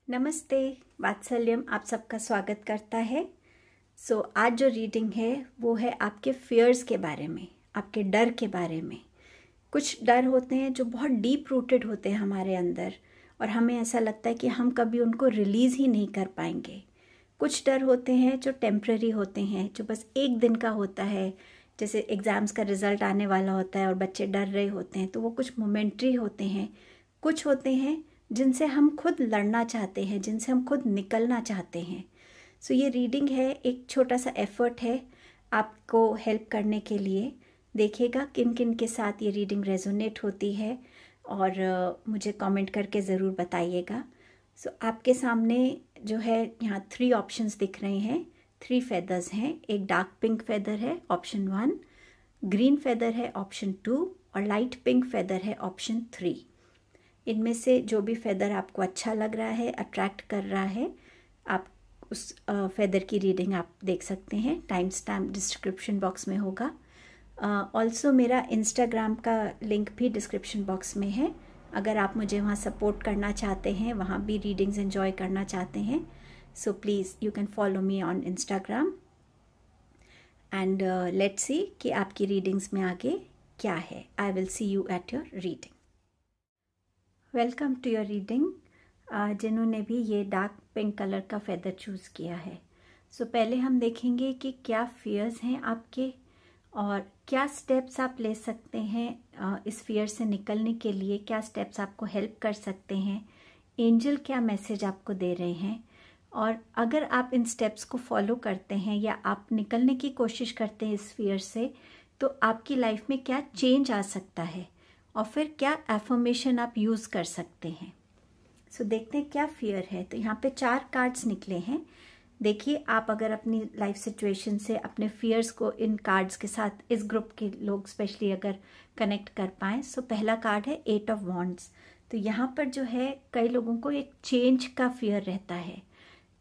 नमस्ते, वात्सल्यम आप सबका स्वागत करता है। आज जो रीडिंग है वो है आपके फियर्स के बारे में, आपके डर के बारे में। कुछ डर होते हैं जो बहुत डीप रूटेड होते हैं हमारे अंदर और हमें ऐसा लगता है कि हम कभी उनको रिलीज़ ही नहीं कर पाएंगे। कुछ डर होते हैं जो टेम्प्ररी होते हैं, जो बस एक दिन का होता है। जैसे एग्ज़ाम्स का रिज़ल्ट आने वाला होता है और बच्चे डर रहे होते हैं, तो वो कुछ मोमेंट्री होते हैं। कुछ होते हैं जिनसे हम खुद लड़ना चाहते हैं, जिनसे हम खुद निकलना चाहते हैं। ये रीडिंग है, एक छोटा सा एफर्ट है आपको हेल्प करने के लिए। देखिएगा किन किन के साथ ये रीडिंग रेजोनेट होती है और मुझे कमेंट करके ज़रूर बताइएगा। आपके सामने जो है यहाँ 3 ऑप्शंस दिख रहे हैं, 3 फेदर्स हैं। एक डार्क पिंक फेदर है ऑप्शन 1, ग्रीन फेदर है ऑप्शन 2 और लाइट पिंक फेदर है ऑप्शन 3। इनमें से जो भी फेदर आपको अच्छा लग रहा है, अट्रैक्ट कर रहा है, आप उस फेदर की रीडिंग आप देख सकते हैं। टाइम स्टैम्प डिस्क्रिप्शन बॉक्स में होगा। ऑल्सो मेरा इंस्टाग्राम का लिंक भी डिस्क्रिप्शन बॉक्स में है। अगर आप मुझे वहाँ सपोर्ट करना चाहते हैं, वहाँ भी रीडिंग्स एंजॉय करना चाहते हैं, so please you can follow me on Instagram and let's see कि आपकी रीडिंग्स में आगे क्या है। I will see you at your reading. Welcome to your reading. जिन्होंने भी ये डार्क पिंक कलर का फेदर चूज़ किया है, पहले हम देखेंगे कि क्या फियर्स हैं आपके और क्या स्टेप्स आप ले सकते हैं इस फियर से निकलने के लिए। क्या स्टेप्स आपको हेल्प कर सकते हैं, एंजल क्या मैसेज आपको दे रहे हैं, और अगर आप इन स्टेप्स को फॉलो करते हैं या आप निकलने की कोशिश करते हैं इस फियर से, तो आपकी लाइफ में क्या चेंज आ सकता है और फिर क्या एफर्मेशन आप यूज़ कर सकते हैं। देखते हैं क्या फियर है। तो यहाँ पे 4 कार्ड्स निकले हैं। देखिए, आप अगर अपनी लाइफ सिचुएशन से अपने फियर्स को इन कार्ड्स के साथ, इस ग्रुप के लोग स्पेशली अगर कनेक्ट कर पाएँ। पहला कार्ड है 8 ऑफ वॉन्ड्स। तो यहाँ पर जो है कई लोगों को एक चेंज का फियर रहता है।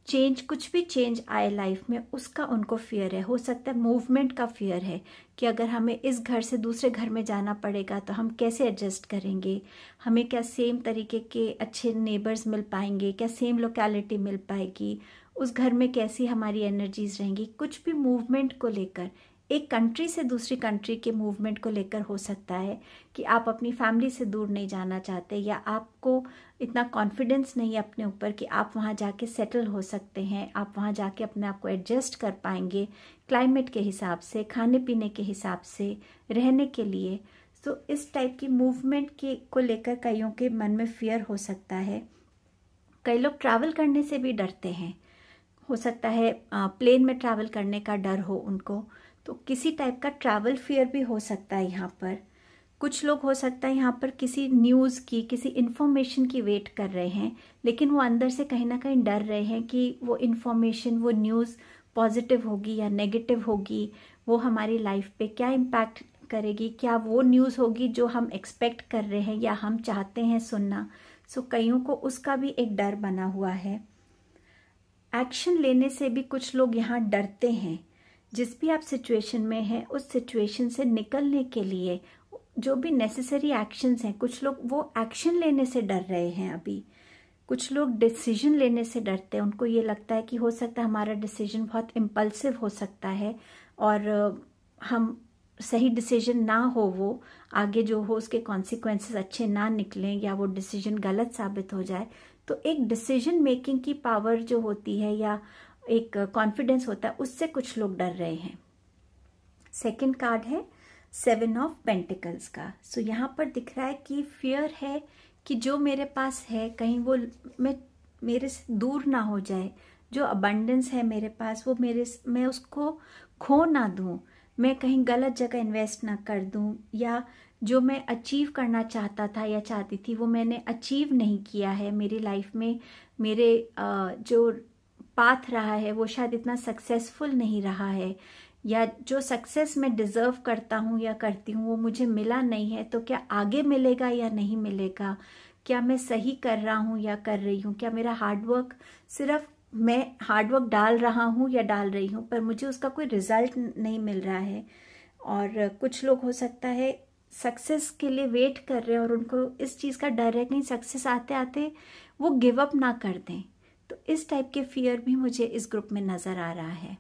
चेंज, कुछ भी चेंज आए लाइफ में, उसका उनको फियर है। हो सकता है मूवमेंट का फियर है कि अगर हमें इस घर से दूसरे घर में जाना पड़ेगा तो हम कैसे एडजस्ट करेंगे, हमें क्या सेम तरीके के अच्छे नेबर्स मिल पाएंगे, क्या सेम लोकेलिटी मिल पाएगी, उस घर में कैसी हमारी एनर्जीज रहेंगी। कुछ भी मूवमेंट को लेकर, एक कंट्री से दूसरी कंट्री के मूवमेंट को लेकर हो सकता है कि आप अपनी फैमिली से दूर नहीं जाना चाहते या आपको इतना कॉन्फिडेंस नहीं है अपने ऊपर कि आप वहाँ जाके सेटल हो सकते हैं, आप वहाँ जाके अपने आप को एडजस्ट कर पाएंगे क्लाइमेट के हिसाब से, खाने पीने के हिसाब से, रहने के लिए। इस टाइप की मूवमेंट के को लेकर कईयों के मन में फियर हो सकता है। कई लोग ट्रैवल करने से भी डरते हैं। हो सकता है प्लेन में ट्रैवल करने का डर हो उनको, तो किसी टाइप का ट्रैवल फियर भी हो सकता है यहाँ पर। कुछ लोग हो सकता है यहाँ पर किसी न्यूज़ की, किसी इन्फॉर्मेशन की वेट कर रहे हैं, लेकिन वो अंदर से कहीं ना कहीं डर रहे हैं कि वो इन्फॉर्मेशन, वो न्यूज़ पॉजिटिव होगी या नेगेटिव होगी, वो हमारी लाइफ पे क्या इम्पैक्ट करेगी, क्या वो न्यूज़ होगी जो हम एक्सपेक्ट कर रहे हैं या हम चाहते हैं सुनना। कईयों को उसका भी एक डर बना हुआ है। एक्शन लेने से भी कुछ लोग यहाँ डरते हैं। जिस भी आप सिचुएशन में हैं, उस सिचुएशन से निकलने के लिए जो भी नेसेसरी एक्शंस हैं, कुछ लोग वो एक्शन लेने से डर रहे हैं अभी। कुछ लोग डिसीजन लेने से डरते हैं। उनको ये लगता है कि हो सकता है हमारा डिसीजन बहुत इम्पल्सिव हो सकता है और हम सही डिसीजन ना हो, वो आगे जो हो उसके कॉन्सिक्वेंसेस अच्छे ना निकलें या वो डिसीजन गलत साबित हो जाए। तो एक डिसीजन मेकिंग की पावर जो होती है या एक कॉन्फिडेंस होता है, उससे कुछ लोग डर रहे हैं। सेकंड कार्ड है 7 ऑफ पेंटिकल्स का। यहाँ पर दिख रहा है कि फियर है कि जो मेरे पास है कहीं वो मेरे से दूर ना हो जाए। जो अबंडेंस है मेरे पास, वो मैं उसको खो ना दूं, मैं कहीं गलत जगह इन्वेस्ट ना कर दूं, या जो मैं अचीव करना चाहता था या चाहती थी वो मैंने अचीव नहीं किया है मेरी लाइफ में। मेरे जो पाथ रहा है वो शायद इतना सक्सेसफुल नहीं रहा है, या जो सक्सेस मैं डिज़र्व करता हूँ या करती हूँ वो मुझे मिला नहीं है। तो क्या आगे मिलेगा या नहीं मिलेगा, क्या मैं सही कर रहा हूँ या कर रही हूँ, क्या मेरा हार्डवर्क, सिर्फ मैं हार्डवर्क डाल रहा हूँ या डाल रही हूँ पर मुझे उसका कोई रिजल्ट नहीं मिल रहा है। और कुछ लोग हो सकता है सक्सेस के लिए वेट कर रहे हैं और उनको इस चीज़ का डर है कहीं सक्सेस आते आते वो गिव अप ना कर दें, इस टाइप के फियर भी मुझे इस ग्रुप में नज़र आ रहा है।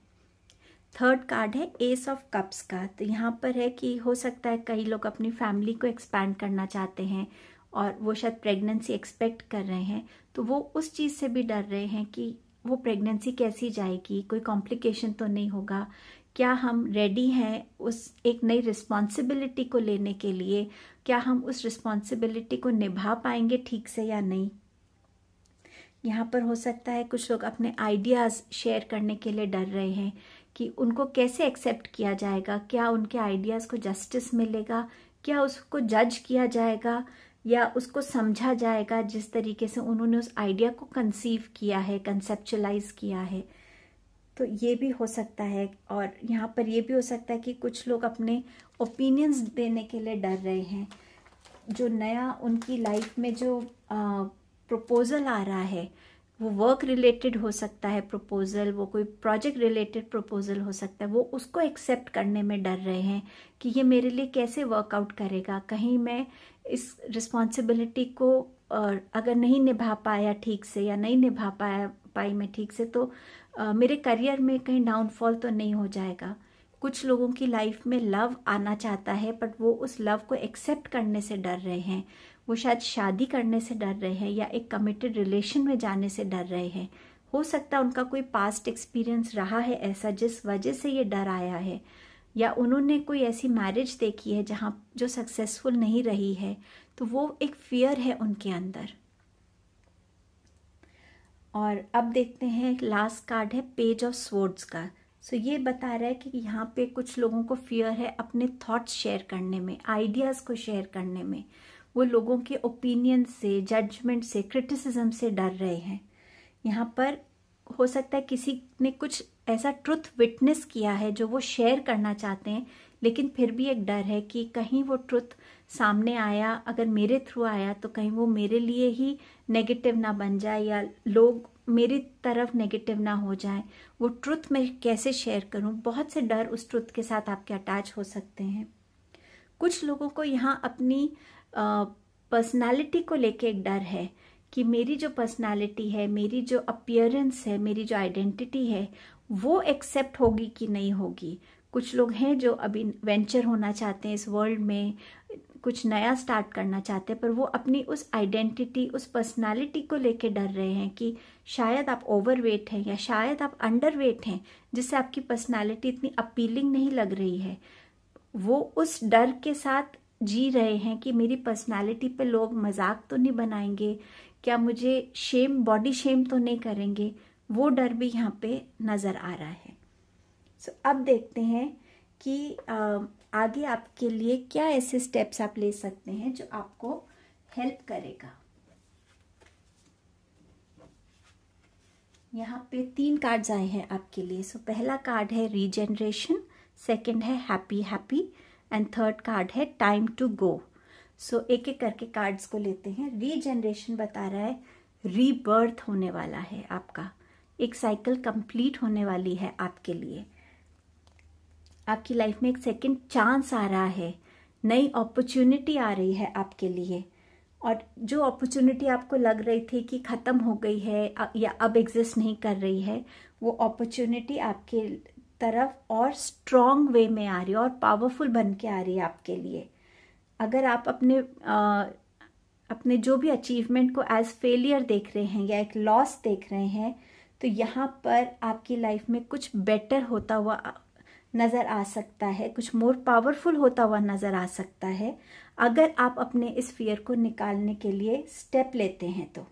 थर्ड कार्ड है एस ऑफ कप्स का। तो यहाँ पर है कि हो सकता है कई लोग अपनी फैमिली को एक्सपैंड करना चाहते हैं और वो शायद प्रेगनेंसी एक्सपेक्ट कर रहे हैं, तो वो उस चीज़ से भी डर रहे हैं कि वो प्रेगनेंसी कैसी जाएगी, कोई कॉम्प्लिकेशन तो नहीं होगा, क्या हम रेडी हैं उस एक नई रिस्पॉन्सिबिलिटी को लेने के लिए, क्या हम उस रिस्पॉन्सिबिलिटी को निभा पाएंगे ठीक से या नहीं। यहाँ पर हो सकता है कुछ लोग अपने आइडियाज़ शेयर करने के लिए डर रहे हैं कि उनको कैसे एक्सेप्ट किया जाएगा, क्या उनके आइडियाज़ को जस्टिस मिलेगा, क्या उसको जज किया जाएगा या उसको समझा जाएगा जिस तरीके से उन्होंने उस आइडिया को कंसीव किया है, कंसेप्चुलाइज किया है। तो ये भी हो सकता है। और यहाँ पर ये भी हो सकता है कि कुछ लोग अपने ओपिनियंस देने के लिए डर रहे हैं। जो नया उनकी लाइफ में जो प्रपोज़ल आ रहा है, वो वर्क रिलेटेड हो सकता है प्रपोज़ल, वो कोई प्रोजेक्ट रिलेटेड प्रपोज़ल हो सकता है, वो उसको एक्सेप्ट करने में डर रहे हैं कि ये मेरे लिए कैसे वर्कआउट करेगा, कहीं मैं इस रिस्पॉन्सिबिलिटी को अगर नहीं निभा पाया ठीक से या नहीं निभा पाई मैं ठीक से, तो मेरे करियर में कहीं डाउनफॉल तो नहीं हो जाएगा। कुछ लोगों की लाइफ में लव आना चाहता है बट वो उस लव को एक्सेप्ट करने से डर रहे हैं, वो शायद शादी करने से डर रहे हैं या एक कमिटेड रिलेशन में जाने से डर रहे हैं। हो सकता है उनका कोई पास्ट एक्सपीरियंस रहा है ऐसा जिस वजह से ये डर आया है, या उन्होंने कोई ऐसी मैरिज देखी है जहाँ जो सक्सेसफुल नहीं रही है, तो वो एक फियर है उनके अंदर। और अब देखते हैं लास्ट कार्ड है पेज ऑफ स्वॉर्ड्स का। सो ये बता रहा है कि यहाँ पे कुछ लोगों को फियर है अपने थॉट्स शेयर करने में, आइडियाज़ को शेयर करने में। वो लोगों के ओपिनियन से, जजमेंट से, क्रिटिसिज्म से डर रहे हैं। यहाँ पर हो सकता है किसी ने कुछ ऐसा ट्रुथ विटनेस किया है जो वो शेयर करना चाहते हैं, लेकिन फिर भी एक डर है कि कहीं वो ट्रुथ सामने आया, अगर मेरे थ्रू आया तो कहीं वो मेरे लिए ही नेगेटिव ना बन जाए या लोग मेरी तरफ नेगेटिव ना हो जाए। वो ट्रुथ मैं कैसे शेयर करूं, बहुत से डर उस ट्रुथ के साथ आपके अटैच हो सकते हैं। कुछ लोगों को यहाँ अपनी पर्सनालिटी को लेके एक डर है कि मेरी जो पर्सनालिटी है, मेरी जो अपीयरेंस है, मेरी जो आइडेंटिटी है, वो एक्सेप्ट होगी कि नहीं होगी। कुछ लोग हैं जो अभी वेंचर होना चाहते हैं इस वर्ल्ड में, कुछ नया स्टार्ट करना चाहते हैं, पर वो अपनी उस आइडेंटिटी, उस पर्सनालिटी को लेके डर रहे हैं कि शायद आप ओवरवेट हैं या शायद आप अंडरवेट हैं, जिससे आपकी पर्सनालिटी इतनी अपीलिंग नहीं लग रही है। वो उस डर के साथ जी रहे हैं कि मेरी पर्सनालिटी पे लोग मजाक तो नहीं बनाएंगे, क्या मुझे बॉडी शेम तो नहीं करेंगे। वो डर भी यहाँ पे नज़र आ रहा है। सो अब देखते हैं कि आगे आपके लिए क्या ऐसे स्टेप्स आप ले सकते हैं जो आपको हेल्प करेगा। यहाँ पे 3 कार्ड्स आए हैं आपके लिए। सो पहला कार्ड है रीजनरेशन, सेकंड है happy happy and third card है टाइम टू गो। सो एक एक करके कार्ड्स को लेते हैं। रीजनरेशन बता रहा है रीबर्थ होने वाला है आपका, एक साइकिल कंप्लीट होने वाली है आपके लिए। आपकी लाइफ में एक सेकंड चांस आ रहा है, नई अपॉर्चुनिटी आ रही है आपके लिए, और जो अपॉर्चुनिटी आपको लग रही थी कि ख़त्म हो गई है या अब एग्जिस्ट नहीं कर रही है, वो अपॉर्चुनिटी आपके तरफ और स्ट्रॉन्ग वे में आ रही है और पावरफुल बन के आ रही है आपके लिए। अगर आप अपने जो भी अचीवमेंट को एज फेलियर देख रहे हैं या एक लॉस देख रहे हैं, तो यहाँ पर आपकी लाइफ में कुछ बेटर होता हुआ नज़र आ सकता है, कुछ मोर पावरफुल होता हुआ नज़र आ सकता है, अगर आप अपने इस फियर को निकालने के लिए स्टेप लेते हैं। तो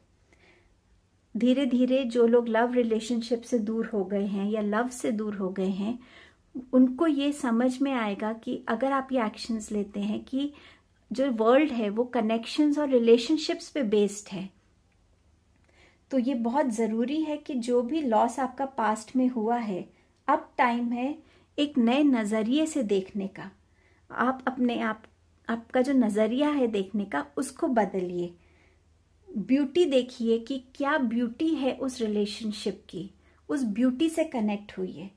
धीरे धीरे जो लोग लव रिलेशनशिप से दूर हो गए हैं या लव से दूर हो गए हैं, उनको ये समझ में आएगा कि अगर आप ये एक्शंस लेते हैं कि जो वर्ल्ड है वो कनेक्शंस और रिलेशनशिप्स पे बेस्ड है, तो ये बहुत ज़रूरी है कि जो भी लॉस आपका पास्ट में हुआ है, अब टाइम है एक नए नज़रिए से देखने का। आप अपने आपका जो नज़रिया है देखने का, उसको बदलिए। ब्यूटी देखिए कि क्या ब्यूटी है उस रिलेशनशिप की, उस ब्यूटी से कनेक्ट हुई।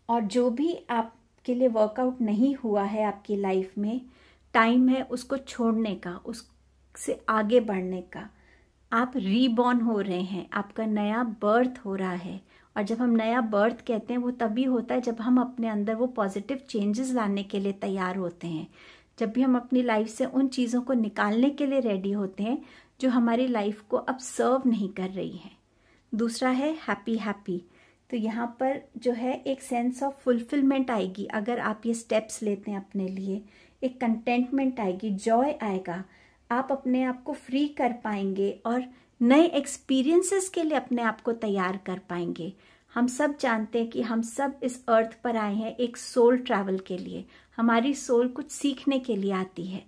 और जो भी आपके लिए वर्कआउट नहीं हुआ है आपकी लाइफ में, टाइम है उसको छोड़ने का, उससे आगे बढ़ने का। आप रीबॉर्न हो रहे हैं, आपका नया बर्थ हो रहा है। और जब हम नया बर्थ कहते हैं वो तभी होता है जब हम अपने अंदर वो पॉजिटिव चेंजेस लाने के लिए तैयार होते हैं, जब भी हम अपनी लाइफ से उन चीज़ों को निकालने के लिए रेडी होते हैं जो हमारी लाइफ को अब सर्व नहीं कर रही हैं। दूसरा है हैप्पी हैप्पी। तो यहाँ पर जो है एक सेंस ऑफ फुलफिलमेंट आएगी अगर आप ये स्टेप्स लेते हैं अपने लिए, एक कंटेंटमेंट आएगी, जॉय आएगा, आप अपने आप को फ्री कर पाएंगे और नए एक्सपीरियंसेस के लिए अपने आप को तैयार कर पाएंगे। हम सब जानते हैं कि हम सब इस अर्थ पर आए हैं एक सोल ट्रैवल के लिए, हमारी सोल कुछ सीखने के लिए आती है।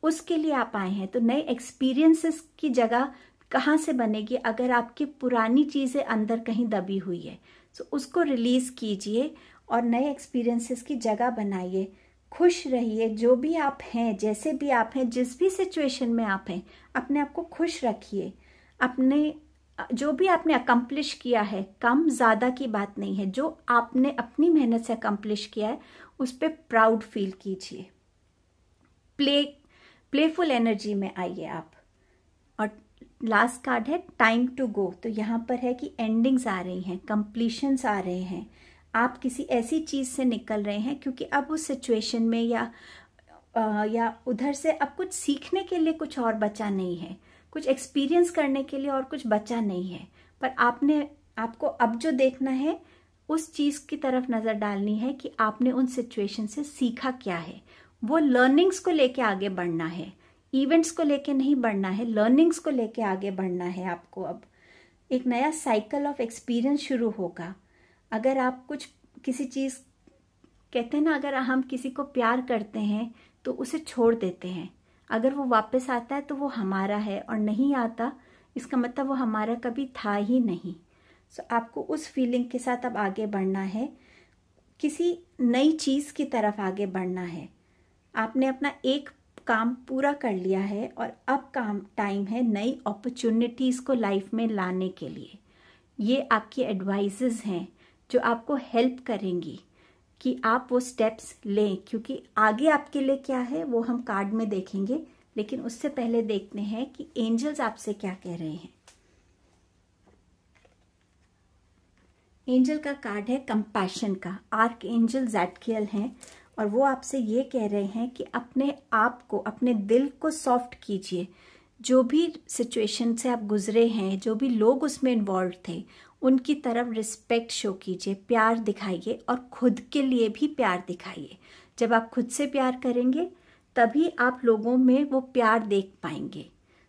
उसके लिए आप आए हैं। तो नए एक्सपीरियंसेस की जगह कहाँ से बनेगी अगर आपकी पुरानी चीज़ें अंदर कहीं दबी हुई है। उसको रिलीज़ कीजिए और नए एक्सपीरियंसेस की जगह बनाइए। खुश रहिए, जो भी आप हैं, जैसे भी आप हैं, जिस भी सिचुएशन में आप हैं, अपने आप को खुश रखिए। अपने जो भी आपने अकम्प्लिश किया है, कम ज़्यादा की बात नहीं है, जो आपने अपनी मेहनत से अकम्प्लिश किया है उस पर प्राउड फील कीजिए। प्लेफुल एनर्जी में आइए आप। और लास्ट कार्ड है टाइम टू गो। तो यहाँ पर है कि एंडिंग्स आ रही हैं, कंप्लीशंस आ रहे हैं, आप किसी ऐसी चीज़ से निकल रहे हैं क्योंकि अब उस सिचुएशन में या उधर से अब कुछ सीखने के लिए कुछ और बचा नहीं है, कुछ एक्सपीरियंस करने के लिए और कुछ बचा नहीं है। पर आपको अब जो देखना है उस चीज़ की तरफ नज़र डालनी है कि आपने उन सिचुएशन से सीखा क्या है। वो लर्निंग्स को लेके आगे बढ़ना है, इवेंट्स को लेके नहीं बढ़ना है, लर्निंग्स को लेके आगे बढ़ना है आपको। अब एक नया साइकिल ऑफ एक्सपीरियंस शुरू होगा। अगर आप किसी चीज़ कहते हैं ना, अगर हम किसी को प्यार करते हैं तो उसे छोड़ देते हैं, अगर वो वापस आता है तो वो हमारा है, और नहीं आता इसका मतलब वो हमारा कभी था ही नहीं। आपको उस फीलिंग के साथ अब आगे बढ़ना है, किसी नई चीज़ की तरफ आगे बढ़ना है। आपने अपना एक काम पूरा कर लिया है और अब टाइम है नई अपॉर्चुनिटीज़ को लाइफ में लाने के लिए। ये आपकी एडवाइजेस हैं जो आपको हेल्प करेंगी कि आप वो स्टेप्स लें, क्योंकि आगे आपके लिए क्या है वो हम कार्ड में देखेंगे, लेकिन उससे पहले देखते हैं कि एंजल्स आपसे क्या कह रहे हैं। एंजल का कार्ड है कंपैशन का, आर्क एंजल ज़ैटकियल हैं और वो आपसे ये कह रहे हैं कि अपने आप को, अपने दिल को सॉफ्ट कीजिए। जो भी सिचुएशन से आप गुजरे हैं, जो भी लोग उसमें इन्वॉल्व थे, उनकी तरफ रिस्पेक्ट शो कीजिए, प्यार दिखाइए और खुद के लिए भी प्यार दिखाइए। जब आप खुद से प्यार करेंगे तभी आप लोगों में वो प्यार देख पाएंगे।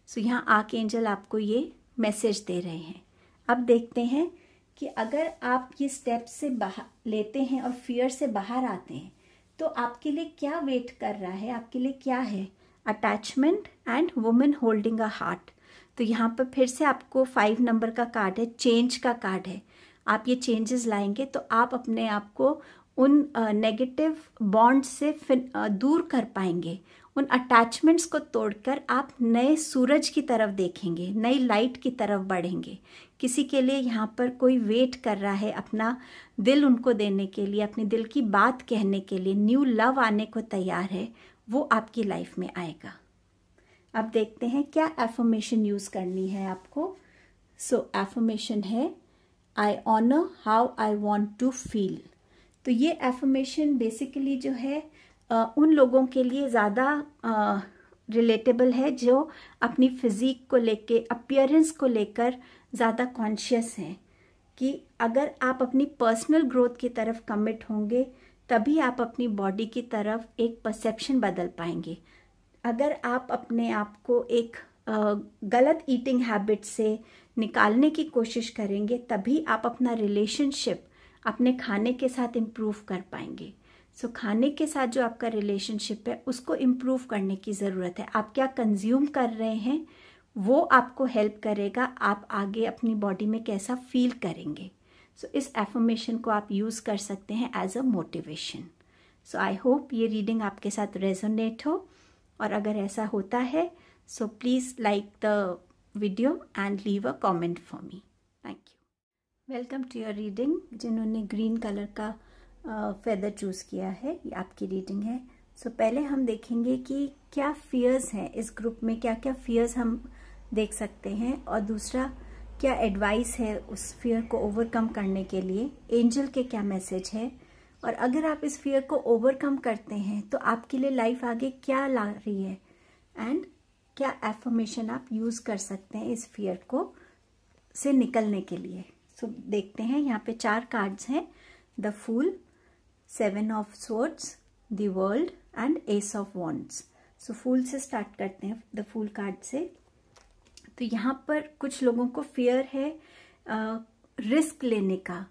यहाँ आर्क एंजल आपको ये मैसेज दे रहे हैं। अब देखते हैं कि अगर आप ये स्टेप से बाहर लेते हैं और फियर से बाहर आते हैं तो आपके लिए क्या वेट कर रहा है, आपके लिए क्या है। Attachment and women holding a heart. तो यहाँ पर फिर से आपको 5 नंबर का कार्ड है, चेंज का कार्ड है। आप ये चेंजेस लाएंगे तो आप अपने आप को उन नेगेटिव बॉन्ड से दूर कर पाएंगे। उन अटैचमेंट्स को तोड़कर आप नए सूरज की तरफ देखेंगे, नई लाइट की तरफ बढ़ेंगे। किसी के लिए यहाँ पर कोई वेट कर रहा है अपना दिल उनको देने के लिए, अपने दिल की बात कहने के लिए, न्यू लव आने को तैयार है, वो आपकी लाइफ में आएगा। अब देखते हैं क्या एफर्मेशन यूज़ करनी है आपको। एफर्मेशन है I honour how I want to feel. तो ये एफर्मेशन बेसिकली जो है उन लोगों के लिए ज़्यादा रिलेटेबल है जो अपनी फिज़िक को लेके, अपीयरेंस को लेकर ज़्यादा कॉन्शियस हैं कि अगर आप अपनी पर्सनल ग्रोथ की तरफ कमिट होंगे तभी आप अपनी बॉडी की तरफ एक परसेप्शन बदल पाएंगे। अगर आप अपने आप को एक गलत ईटिंग हैबिट से निकालने की कोशिश करेंगे तभी आप अपना रिलेशनशिप अपने खाने के साथ इम्प्रूव कर पाएंगे। खाने के साथ जो आपका रिलेशनशिप है उसको इम्प्रूव करने की ज़रूरत है। आप क्या कंज्यूम कर रहे हैं वो आपको हेल्प करेगा आप आगे अपनी बॉडी में कैसा फील करेंगे। इस एफर्मेशन को आप यूज़ कर सकते हैं as a motivation. I hope ये रीडिंग आपके साथ रेजोनेट हो, और अगर ऐसा होता है please like the video and leave a comment for me. Thank you. Welcome to your reading. जिन्होंने ग्रीन कलर का फेदर चूज़ किया है, ये आपकी रीडिंग है। पहले हम देखेंगे कि क्या फियर्स हैं इस ग्रुप में, क्या क्या फियर्स हम देख सकते हैं। और दूसरा, क्या एडवाइस है उस फियर को ओवरकम करने के लिए, एंजल के क्या मैसेज है, और अगर आप इस फियर को ओवरकम करते हैं तो आपके लिए लाइफ आगे क्या ला रही है, एंड क्या एफर्मेशन आप यूज कर सकते हैं इस फियर को से निकलने के लिए। सो देखते हैं, यहाँ पे 4 कार्ड्स हैं, the fool, 7 of swords, the world and ace of wands. So fool से स्टार्ट करते हैं, द फूल कार्ड से। तो यहाँ पर कुछ लोगों को फियर है रिस्क लेने का,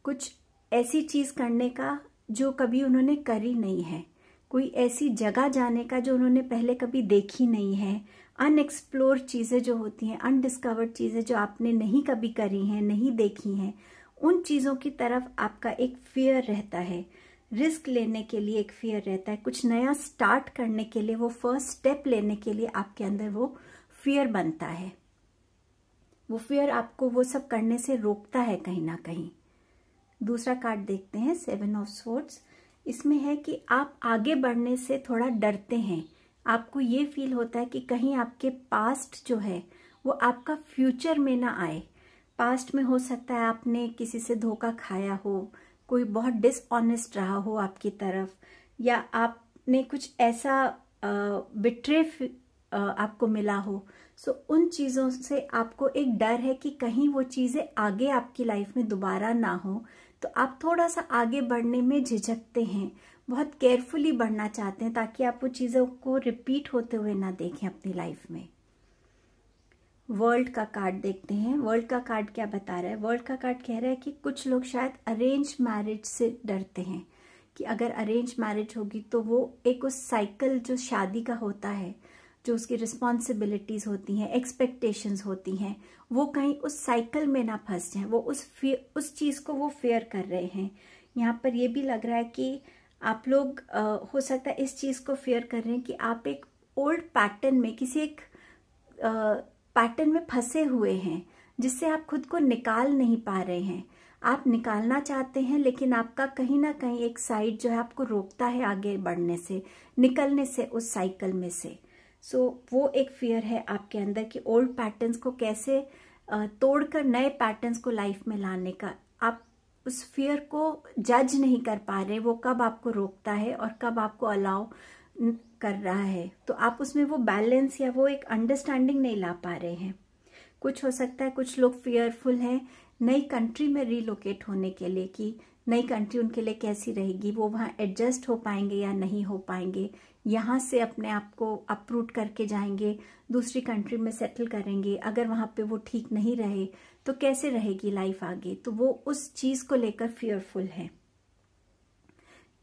कुछ ऐसी चीज करने का जो कभी उन्होंने करी नहीं है, कोई ऐसी जगह जाने का जो उन्होंने पहले कभी देखी नहीं है, अनएक्सप्लोर चीजें जो होती हैं, अनडिस्कवर्ड चीजें जो आपने नहीं कभी करी हैं, नहीं देखी हैं, उन चीजों की तरफ आपका एक फियर रहता है। रिस्क लेने के लिए एक फियर रहता है, कुछ नया स्टार्ट करने के लिए, वो फर्स्ट स्टेप लेने के लिए आपके अंदर वो फियर बनता है। वो फियर आपको वो सब करने से रोकता है कहीं ना कहीं। दूसरा कार्ड देखते हैं, 7 ऑफ स्वॉर्ड्स। इसमें है कि आप आगे बढ़ने से थोड़ा डरते हैं, आपको ये फील होता है कि कहीं आपके पास्ट जो है वो आपका फ्यूचर में ना आए। पास्ट में हो सकता है आपने किसी से धोखा खाया हो, कोई बहुत डिसऑनेस्ट रहा हो आपकी तरफ, या आपने कुछ ऐसा बिट्रे आपको मिला हो। सो उन चीज़ों से आपको एक डर है कि कहीं वो चीज़ें आगे आपकी लाइफ में दोबारा ना हो, तो आप थोड़ा सा आगे बढ़ने में झिझकते हैं, बहुत केयरफुली बढ़ना चाहते हैं ताकि आप वो चीज़ों को रिपीट होते हुए ना देखें अपनी लाइफ में। वर्ल्ड का कार्ड देखते हैं, वर्ल्ड का कार्ड क्या बता रहा है। वर्ल्ड का कार्ड कह रहा है कि कुछ लोग शायद अरेंज मैरिज से डरते हैं कि अगर अरेंज मैरिज होगी तो वो एक उस साइकिल जो शादी का होता है, जो उसकी रिस्पॉन्सिबिलिटीज होती हैं, एक्सपेक्टेशंस होती हैं, वो कहीं उस साइकिल में ना फंस जाए, वो उस चीज़ को वो फेयर कर रहे हैं। यहाँ पर ये भी लग रहा है कि आप लोग हो सकता है इस चीज़ को फेयर कर रहे हैं कि आप एक ओल्ड पैटर्न में, किसी एक पैटर्न में फंसे हुए हैं जिससे आप खुद को निकाल नहीं पा रहे हैं। आप निकालना चाहते हैं लेकिन आपका कहीं ना कहीं एक साइड जो है आपको रोकता है आगे बढ़ने से, निकलने से उस साइकिल में से। सो वो एक फियर है आपके अंदर कि ओल्ड पैटर्न्स को कैसे तोड़कर नए पैटर्न्स को लाइफ में लाने का। आप उस फियर को जज नहीं कर पा रहे, वो कब आपको रोकता है और कब आपको अलाउ कर रहा है, तो आप उसमें वो बैलेंस या वो एक अंडरस्टैंडिंग नहीं ला पा रहे हैं। कुछ हो सकता है कुछ लोग फियरफुल हैं नई कंट्री में रीलोकेट होने के लिए कि नई कंट्री उनके लिए कैसी रहेगी, वो वहाँ एडजस्ट हो पाएंगे या नहीं हो पाएंगे, यहाँ से अपने आप को अपरूट करके जाएंगे, दूसरी कंट्री में सेटल करेंगे, अगर वहाँ पे वो ठीक नहीं रहे तो कैसे रहेगी लाइफ आगे, तो वो उस चीज़ को लेकर फियरफुल है।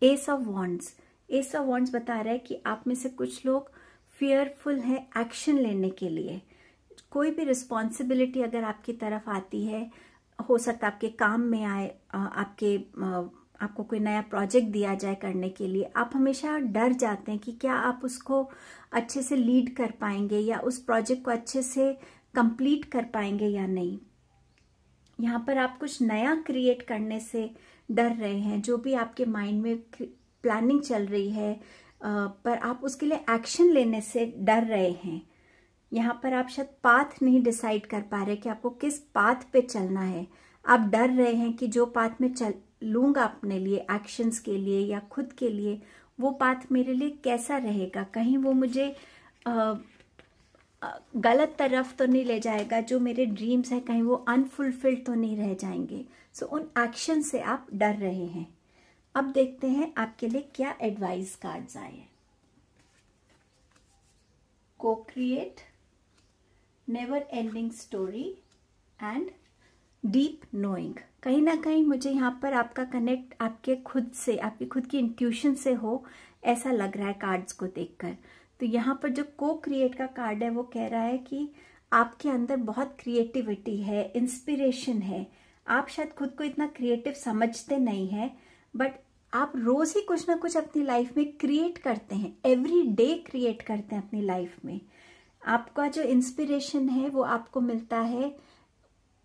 S of wands, S of wands बता रहा है कि आप में से कुछ लोग फियरफुल हैं एक्शन लेने के लिए। कोई भी रिस्पॉन्सिबिलिटी अगर आपकी तरफ आती है, हो सकता है आपके काम में आए, आपको कोई नया प्रोजेक्ट दिया जाए करने के लिए, आप हमेशा डर जाते हैं कि क्या आप उसको अच्छे से लीड कर पाएंगे या उस प्रोजेक्ट को अच्छे से कंप्लीट कर पाएंगे या नहीं। यहाँ पर आप कुछ नया क्रिएट करने से डर रहे हैं, जो भी आपके माइंड में प्लानिंग चल रही है पर आप उसके लिए एक्शन लेने से डर रहे हैं। यहाँ पर आप शायद पाथ नहीं डिसाइड कर पा रहे कि आपको किस पाथ पे चलना है। आप डर रहे हैं कि जो पाथ में लूंगा अपने लिए, एक्शंस के लिए या खुद के लिए, वो पाथ मेरे लिए कैसा रहेगा, कहीं वो मुझे गलत तरफ तो नहीं ले जाएगा, जो मेरे ड्रीम्स हैं कहीं वो अनफुलफिल्ड तो नहीं रह जाएंगे। सो उन एक्शन से आप डर रहे हैं। अब देखते हैं आपके लिए क्या एडवाइस कार्ड्स आए हैं। को create, never ending story and deep knowing. कहीं ना कहीं मुझे यहाँ पर आपका कनेक्ट आपके खुद से, आपकी खुद की इंट्यूशन से हो, ऐसा लग रहा है कार्ड्स को देखकर। तो यहाँ पर जो को क्रिएट का कार्ड है वो कह रहा है कि आपके अंदर बहुत क्रिएटिविटी है, इंस्पिरेशन है। आप शायद खुद को इतना क्रिएटिव समझते नहीं हैं, बट आप रोज ही कुछ ना कुछ अपनी लाइफ में क्रिएट करते हैं, एवरी डे क्रिएट करते हैं अपनी लाइफ में। आपका जो इंस्पिरेशन है वो आपको मिलता है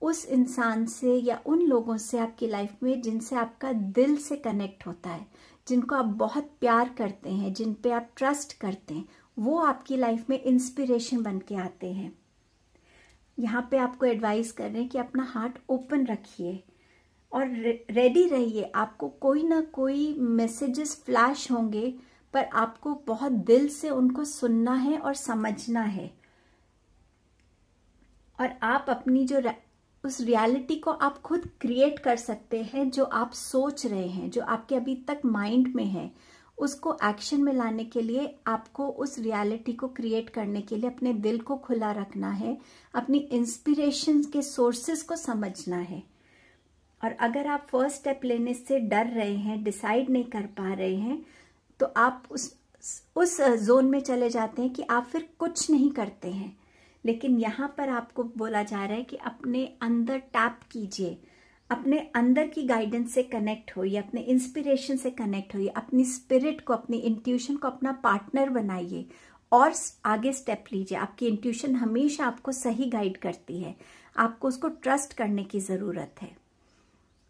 उस इंसान से या उन लोगों से आपकी लाइफ में जिनसे आपका दिल से कनेक्ट होता है, जिनको आप बहुत प्यार करते हैं, जिन पे आप ट्रस्ट करते हैं, वो आपकी लाइफ में इंस्पिरेशन बन के आते हैं। यहाँ पे आपको एडवाइस कर रहे हैं कि अपना हार्ट ओपन रखिए और रेडी रहिए। आपको कोई ना कोई मैसेजेस फ्लैश होंगे, पर आपको बहुत दिल से उनको सुनना है और समझना है। और आप अपनी जो उस रियलिटी को आप खुद क्रिएट कर सकते हैं, जो आप सोच रहे हैं, जो आपके अभी तक माइंड में है, उसको एक्शन में लाने के लिए आपको उस रियलिटी को क्रिएट करने के लिए अपने दिल को खुला रखना है, अपनी इंस्पिरेशन के सोर्सेस को समझना है। और अगर आप फर्स्ट स्टेप लेने से डर रहे हैं, डिसाइड नहीं कर पा रहे हैं, तो आप उस जोन में चले जाते हैं कि आप फिर कुछ नहीं करते हैं। लेकिन यहाँ पर आपको बोला जा रहा है कि अपने अंदर टैप कीजिए, अपने अंदर की गाइडेंस से कनेक्ट होइए, अपने इंस्पिरेशन से कनेक्ट होइए, अपनी स्पिरिट को, अपनी इंट्यूशन को अपना पार्टनर बनाइए और आगे स्टेप लीजिए। आपकी इंट्यूशन हमेशा आपको सही गाइड करती है, आपको उसको ट्रस्ट करने की ज़रूरत है।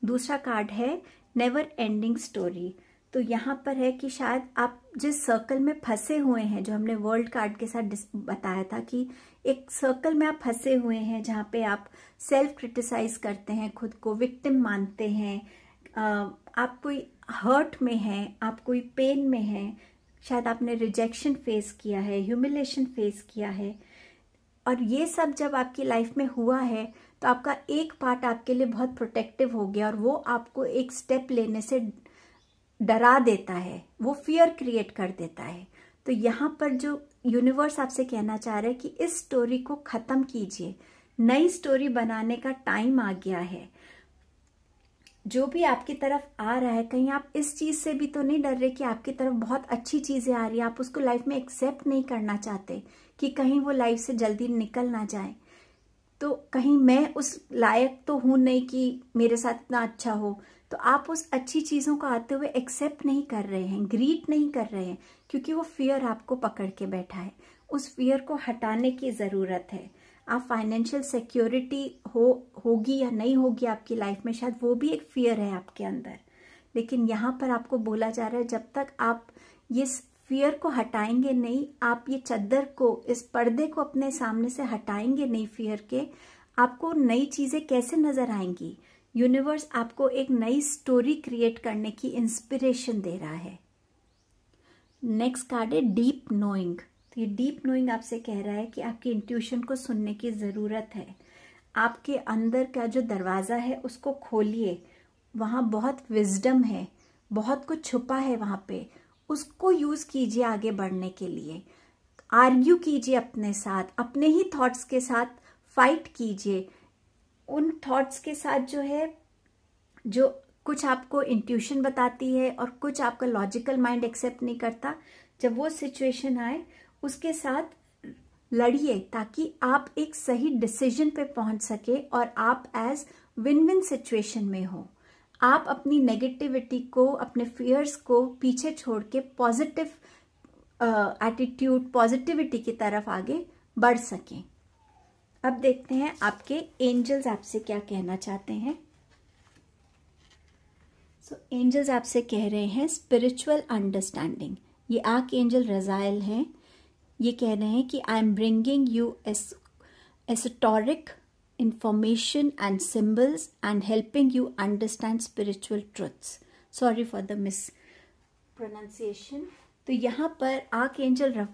दूसरा कार्ड है नेवर एंडिंग स्टोरी। तो यहाँ पर है कि शायद आप जिस सर्कल में फंसे हुए हैं, जो हमने वर्ल्ड कार्ड के साथ बताया था कि एक सर्कल में आप फंसे हुए हैं जहाँ पे आप सेल्फ क्रिटिसाइज करते हैं, खुद को विक्टिम मानते हैं, आप कोई हर्ट में हैं, आप कोई पेन में हैं, शायद आपने रिजेक्शन फेस किया है, ह्यूमिलेशन फेस किया है। और ये सब जब आपकी लाइफ में हुआ है तो आपका एक पार्ट आपके लिए बहुत प्रोटेक्टिव हो गया और वो आपको एक स्टेप लेने से डरा देता है, वो फियर क्रिएट कर देता है। तो यहाँ पर जो यूनिवर्स आपसे कहना चाह रहा है कि इस स्टोरी को खत्म कीजिए, नई स्टोरी बनाने का टाइम आ गया है। जो भी आपकी तरफ आ रहा है, कहीं आप इस चीज से भी तो नहीं डर रहे कि आपकी तरफ बहुत अच्छी चीजें आ रही है, आप उसको लाइफ में एक्सेप्ट नहीं करना चाहते कि कहीं वो लाइफ से जल्दी निकल ना जाए, तो कहीं मैं उस लायक तो हूं नहीं कि मेरे साथ इतना अच्छा हो। तो आप उस अच्छी चीजों को आते हुए एक्सेप्ट नहीं कर रहे हैं, ग्रीट नहीं कर रहे हैं, क्योंकि वो फियर आपको पकड़ के बैठा है। उस फियर को हटाने की जरूरत है। आप फाइनेंशियल सिक्योरिटी होगी या नहीं होगी आपकी लाइफ में, शायद वो भी एक फियर है आपके अंदर। लेकिन यहाँ पर आपको बोला जा रहा है जब तक आप ये फियर को हटाएंगे नहीं, आप ये चद्दर को, इस पर्दे को अपने सामने से हटाएंगे नहीं फियर के, आपको नई चीजें कैसे नजर आएंगी। यूनिवर्स आपको एक नई स्टोरी क्रिएट करने की इंस्पिरेशन दे रहा है। नेक्स्ट कार्ड है डीप नोइंग। तो ये डीप नोइंग आपसे कह रहा है कि आपकी इंट्यूशन को सुनने की जरूरत है। आपके अंदर का जो दरवाजा है उसको खोलिए, वहां बहुत विजडम है, बहुत कुछ छुपा है वहां पे, उसको यूज कीजिए आगे बढ़ने के लिए। आर्ग्यू कीजिए अपने साथ, अपने ही थॉट्स के साथ फाइट कीजिए, उन थॉट्स के साथ जो है, जो कुछ आपको इंट्यूशन बताती है और कुछ आपका लॉजिकल माइंड एक्सेप्ट नहीं करता। जब वो सिचुएशन आए उसके साथ लड़िए, ताकि आप एक सही डिसीजन पे पहुंच सके और आप एज विन विन सिचुएशन में हो। आप अपनी नेगेटिविटी को, अपने फियर्स को पीछे छोड़ के पॉजिटिव एटीट्यूड, पॉजिटिविटी की तरफ आगे बढ़ सकें। अब देखते हैं आपके एंजल्स आपसे क्या कहना चाहते हैं। सो एंजल्स आपसे कह रहे हैं स्पिरिचुअल अंडरस्टैंडिंग। ये आर्क एंजल रजाइल हैं। ये कह रहे हैं कि I am bringing you esoteric information and symbols and helping you understand spiritual truths. Sorry for the mispronunciation. तो यहाँ पर आर्क एंजल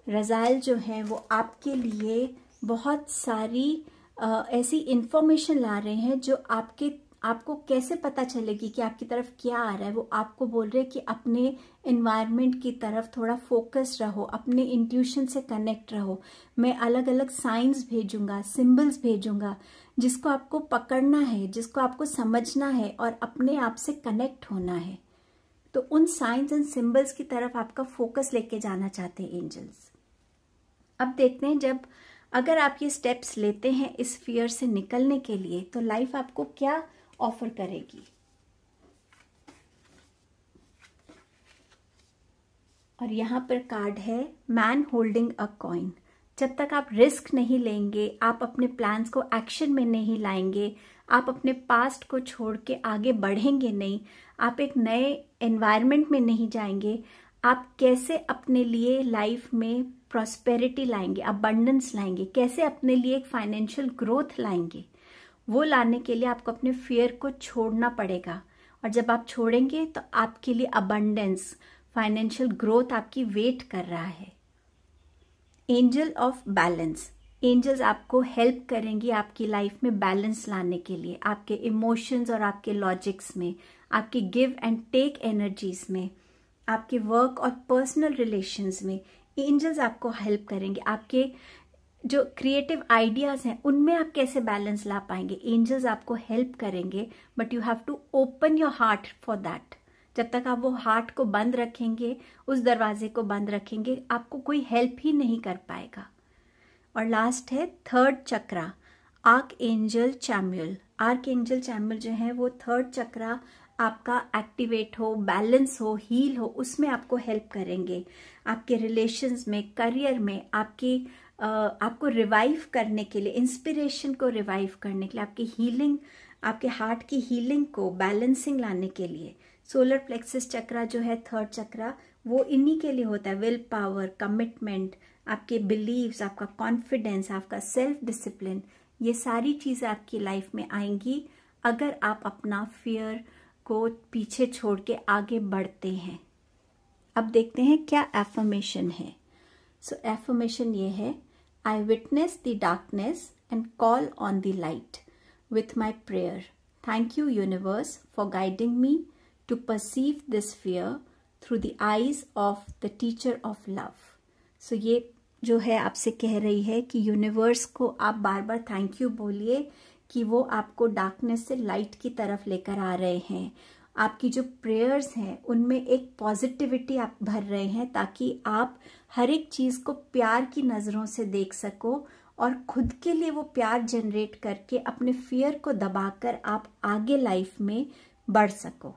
रजाइल जो हैं वो आपके लिए बहुत सारी ऐसी इंफॉर्मेशन ला रहे हैं जो आपको कैसे पता चलेगी कि आपकी तरफ क्या आ रहा है। वो आपको बोल रहे हैं कि अपने एनवायरनमेंट की तरफ थोड़ा फोकस रहो, अपने इंट्यूशन से कनेक्ट रहो। मैं अलग अलग साइंस भेजूंगा, सिंबल्स भेजूंगा, जिसको आपको पकड़ना है, जिसको आपको समझना है और अपने आप से कनेक्ट होना है। तो उन साइंस एंड सिंबल्स की तरफ आपका फोकस लेके जाना चाहते हैं एंजल्स। अब देखते हैं, जब अगर आप ये स्टेप्स लेते हैं इस फियर से निकलने के लिए, तो लाइफ आपको क्या ऑफर करेगी। और यहाँ पर कार्ड है मैन होल्डिंग अ कॉइन। जब तक आप रिस्क नहीं लेंगे, आप अपने प्लान्स को एक्शन में नहीं लाएंगे, आप अपने पास्ट को छोड़ के आगे बढ़ेंगे नहीं, आप एक नए एनवायरनमेंट में नहीं जाएंगे, आप कैसे अपने लिए लाइफ में प्रॉस्पेरिटी लाएंगे, अबंडेंस लाएंगे, कैसे अपने लिए एक फाइनेंशियल ग्रोथ लाएंगे, वो लाने के लिए आपको अपने फियर को छोड़ना पड़ेगा। और जब आप छोड़ेंगे तो आपके लिए अबंडेंस, फाइनेंशियल ग्रोथ आपकी वेट कर रहा है। एंजल ऑफ बैलेंस, एंजल्स आपको हेल्प करेंगी आपकी लाइफ में बैलेंस लाने के लिए, आपके इमोशंस और आपके लॉजिक्स में, आपके गिव एंड टेक एनर्जीज में, आपके वर्क और पर्सनल रिलेशंस में। एंजल्स आपको हेल्प करेंगे। आपके जो क्रिएटिव आइडियाज हैं उनमें आप कैसे बैलेंस ला पाएंगे, एंजल्स आपको हेल्प करेंगे, but you have to open your heart for that. जब तक आप वो हार्ट को बंद रखेंगे, उस दरवाजे को बंद रखेंगे, आपको कोई हेल्प ही नहीं कर पाएगा। और लास्ट है थर्ड चक्रा, आर्क एंजल चैमुअल। आर्क एंजल चैमुअल जो है वो थर्ड चक्रा आपका एक्टिवेट हो, बैलेंस हो, हील हो, उसमें आपको हेल्प करेंगे। आपके रिलेशंस में, करियर में, आपको रिवाइव करने के लिए, इंस्पिरेशन को रिवाइव करने के लिए, आपकी हीलिंग, आपके हार्ट की हीलिंग को बैलेंसिंग लाने के लिए। सोलर प्लेक्सस चक्रा जो है थर्ड चक्रा, वो इन्हीं के लिए होता है। विल पावर, कमिटमेंट, आपके बिलीव्स, आपका कॉन्फिडेंस, आपका सेल्फ डिसिप्लिन, ये सारी चीज़ें आपकी लाइफ में आएंगी अगर आप अपना फियर को पीछे छोड़ के आगे बढ़ते हैं। अब देखते हैं क्या एफर्मेशन है। सो एफर्मेशन ये है, I witness the darkness and call on the light with my prayer. Thank you universe for guiding me to perceive this fear through the eyes of the teacher of love. So ये जो है आपसे कह रही है कि universe को आप बार बार थैंक यू बोलिए कि वो आपको डार्कनेस से लाइट की तरफ लेकर आ रहे हैं। आपकी जो प्रेयर्स हैं उनमें एक पॉजिटिविटी आप भर रहे हैं, ताकि आप हर एक चीज़ को प्यार की नज़रों से देख सको और खुद के लिए वो प्यार जनरेट करके अपने फियर को दबाकर आप आगे लाइफ में बढ़ सको।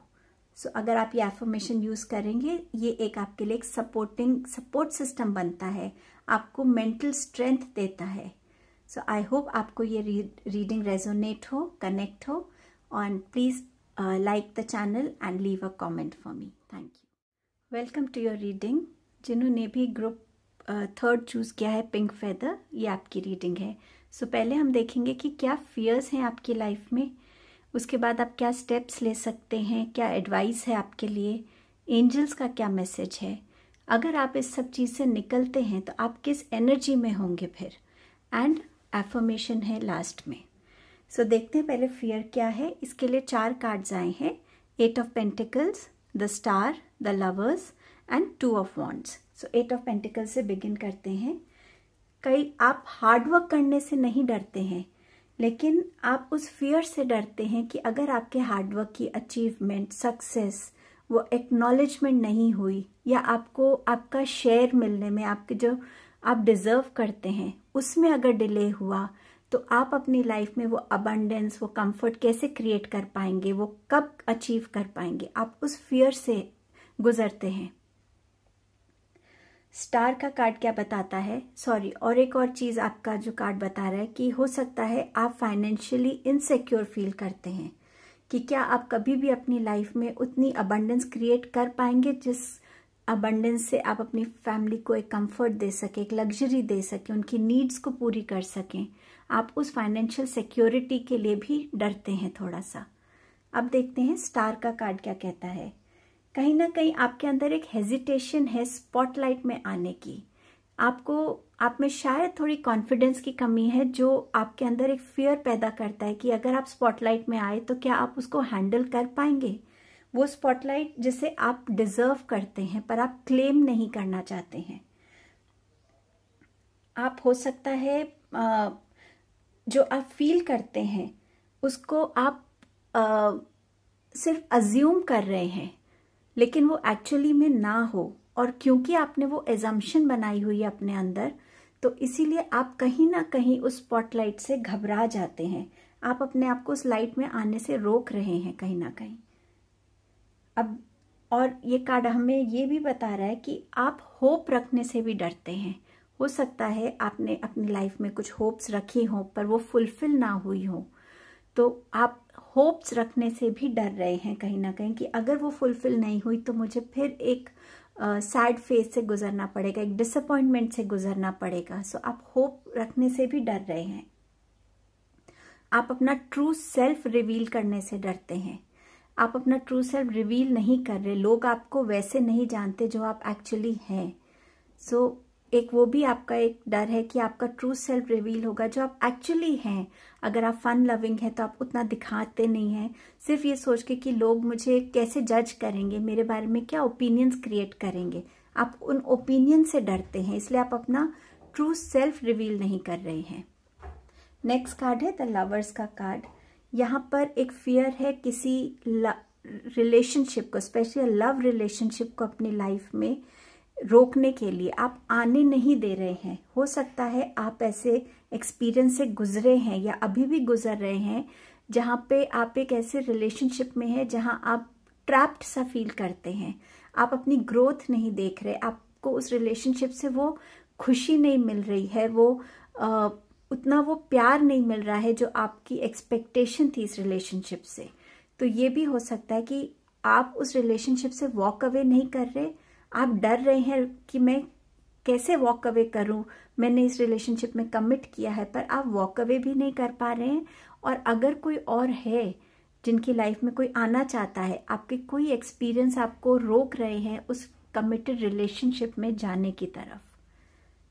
सो अगर आप ये एफर्मेशन यूज़ करेंगे, ये एक आपके लिए एक सपोर्ट सिस्टम बनता है, आपको मेंटल स्ट्रेंथ देता है। सो आई होप आपको ये रीडिंग रेजोनेट हो, कनेक्ट हो, और please like the channel and leave a comment for me. Thank you. Welcome to your reading. जिन्होंने भी ग्रुप थर्ड चूज़ किया है पिंक फेदर, ये आपकी रीडिंग है। सो पहले हम देखेंगे कि क्या फियर्स हैं आपकी लाइफ में, उसके बाद आप क्या स्टेप्स ले सकते हैं, क्या एडवाइस है आपके लिए, एंजल्स का क्या मैसेज है। अगर आप इस सब चीज़ से निकलते हैं तो आप किस एनर्जी में होंगे फिर, एंड एफर्मेशन है लास्ट में। सो देखते हैं पहले फियर क्या है। इसके लिए 4 कार्ड्स आए हैं, 8 of pentacles, the star, the lovers and 2 of wands. So 8 of pentacles से बिगिन करते हैं। आप हार्डवर्क करने से नहीं डरते हैं, लेकिन आप उस फियर से डरते हैं कि अगर आपके हार्डवर्क की अचीवमेंट, सक्सेस, वो एक्नॉलेजमेंट नहीं हुई, या आपको आपका शेयर मिलने में, आपके जो आप डिज़र्व करते हैं उसमें अगर डिले हुआ, तो आप अपनी लाइफ में वो अबंडेंस, वो कंफर्ट कैसे क्रिएट कर पाएंगे, वो कब अचीव कर पाएंगे, आप उस फियर से गुजरते हैं। स्टार का कार्ड क्या बताता है, और एक और चीज़ आपका जो कार्ड बता रहा है कि हो सकता है आप फाइनेंशियली इनसिक्योर फील करते हैं, कि क्या आप कभी भी अपनी लाइफ में उतनी अबंडेंस क्रिएट कर पाएंगे जिस अबंडेंस से आप अपनी फैमिली को एक कंफर्ट दे सके, एक लग्जरी दे सके, उनकी नीड्स को पूरी कर सकें। आप उस फाइनेंशियल सिक्योरिटी के लिए भी डरते हैं थोड़ा सा। अब देखते हैं स्टार का कार्ड क्या कहता है। कहीं ना कहीं आपके अंदर एक हेजिटेशन है स्पॉटलाइट में आने की। आप में शायद थोड़ी कॉन्फिडेंस की कमी है, जो आपके अंदर एक फियर पैदा करता है कि अगर आप स्पॉटलाइट में आए तो क्या आप उसको हैंडल कर पाएंगे। वो स्पॉटलाइट जिसे आप डिजर्व करते हैं पर आप क्लेम नहीं करना चाहते हैं। आप हो सकता है जो आप फील करते हैं उसको आप सिर्फ अज्यूम कर रहे हैं, लेकिन वो एक्चुअली में ना हो, और क्योंकि आपने वो एजम्पशन बनाई हुई है अपने अंदर, तो इसीलिए आप कहीं ना कहीं उस स्पॉटलाइट से घबरा जाते हैं। आप अपने आप को उस लाइट में आने से रोक रहे हैं कहीं ना कहीं। अब और ये कार्ड हमें ये भी बता रहा है कि आप होप रखने से भी डरते हैं। हो सकता है आपने अपनी लाइफ में कुछ होप्स रखी हो पर वो फुलफिल ना हुई हो, तो आप होप्स रखने से भी डर रहे हैं कहीं ना कहीं कि अगर वो फुलफिल नहीं हुई तो मुझे फिर एक सैड फेज से गुजरना पड़ेगा, एक डिसअपॉइंटमेंट से गुजरना पड़ेगा। सो आप होप रखने से भी डर रहे हैं, आप अपना ट्रू सेल्फ रिवील करने से डरते हैं, आप अपना ट्रू सेल्फ रिवील नहीं कर रहे, लोग आपको वैसे नहीं जानते जो आप एक्चुअली हैं। सो एक वो भी आपका एक डर है कि आपका ट्रू सेल्फ रिवील होगा जो आप एक्चुअली हैं। अगर आप फन लविंग हैं तो आप उतना दिखाते नहीं हैं, सिर्फ ये सोच के कि लोग मुझे कैसे जज करेंगे, मेरे बारे में क्या ओपिनियंस क्रिएट करेंगे, आप उन ओपिनियन से डरते हैं, इसलिए आप अपना ट्रू सेल्फ रिवील नहीं कर रहे हैं। नेक्स्ट कार्ड है द लवर्स का कार्ड। यहाँ पर एक फियर है किसी रिलेशनशिप को, स्पेशली लव रिलेशनशिप को अपनी लाइफ में रोकने के लिए आप आने नहीं दे रहे हैं। हो सकता है आप ऐसे एक्सपीरियंस से गुजरे हैं या अभी भी गुजर रहे हैं जहाँ पे आप एक ऐसे रिलेशनशिप में हैं जहाँ आप ट्रैप्ड सा फील करते हैं, आप अपनी ग्रोथ नहीं देख रहे, आपको उस रिलेशनशिप से वो खुशी नहीं मिल रही है, वो उतना वो प्यार नहीं मिल रहा है जो आपकी एक्सपेक्टेशन थी इस रिलेशनशिप से। तो ये भी हो सकता है कि आप उस रिलेशनशिप से वॉक अवे नहीं कर रहे, आप डर रहे हैं कि मैं कैसे वॉक अवे करूं, मैंने इस रिलेशनशिप में कमिट किया है, पर आप वॉक अवे भी नहीं कर पा रहे हैं। और अगर कोई और है जिनकी लाइफ में कोई आना चाहता है, आपके कोई एक्सपीरियंस आपको रोक रहे हैं उस कमिटेड रिलेशनशिप में जाने की तरफ।